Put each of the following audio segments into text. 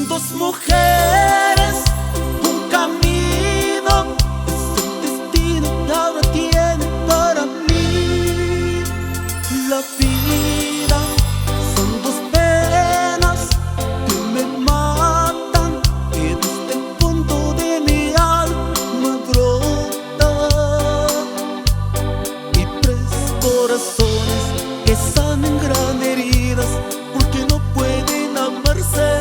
Dos mujeres, un camino, es el destino que ahora tiene para mí. La vida son dos penas que me matan, que desde el fondo de mi alma brota. Y tres corazones que sangran heridas porque no pueden amarse.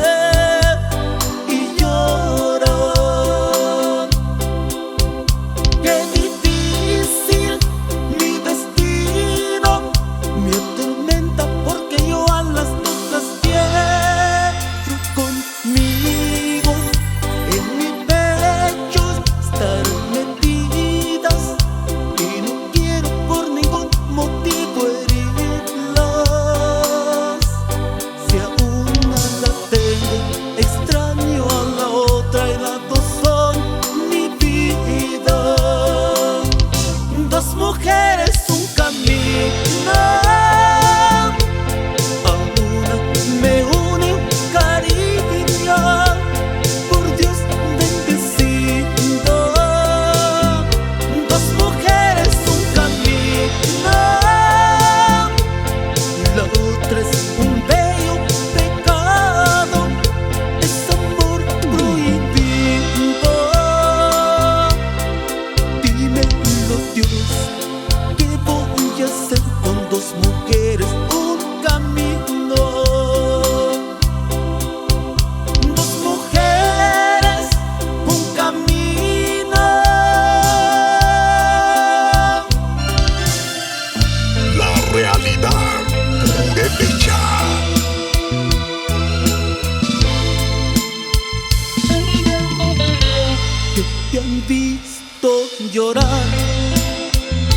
Te han visto llorar,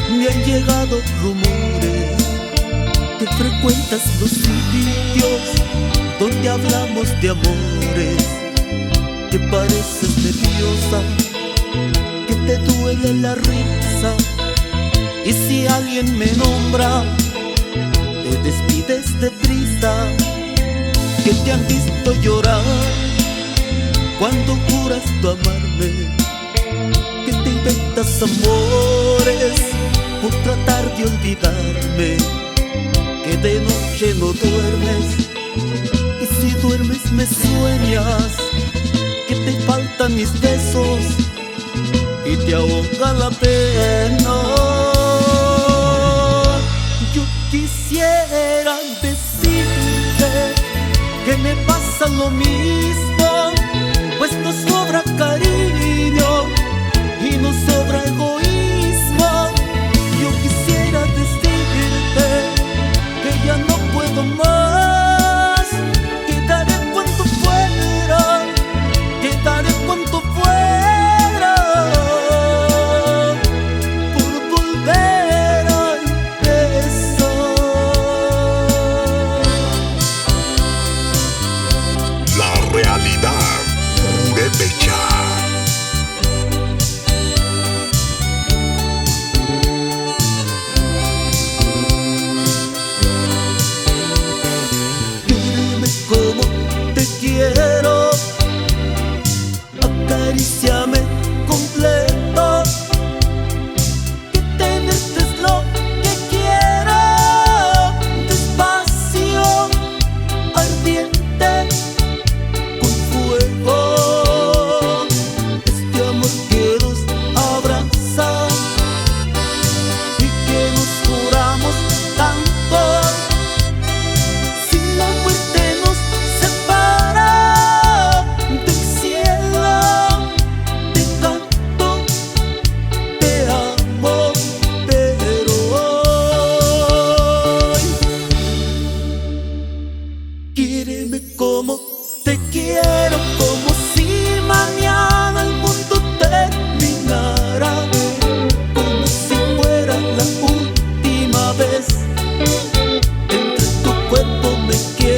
me han llegado rumores que frecuentas los sitios donde hablamos de amores, que pareces nerviosa, que te duele la risa, y si alguien me nombra, te despides deprisa. Que te han visto llorar cuando juras tu amarme, que te inventas amores por tratar de olvidarme, que de noche no duermes, y si duermes me sueñas, que te faltan mis besos y te ahoga la pena. Yo quisiera decirte que me pasa lo mismo, pues nos sobra cariño y nos sobra egoísmo. Yo quisiera decirte que ya no puedo más, que daré cuanto fuera, que daré cuanto fuera por volver a empezar. La realidad purépecha. Dime cómo te quiero, acaríciame completo, que tenerte es lo que quiero, despacio, ardiente, con fuego, este amor que nos abraza y que nos juramos tanto. Si la muerte nos separa del cielo, te canto, te amo, pero hoy quiéreme como te quiero, como si mañana el mundo terminara, como si fuera la última vez. Entre tu cuerpo me quiero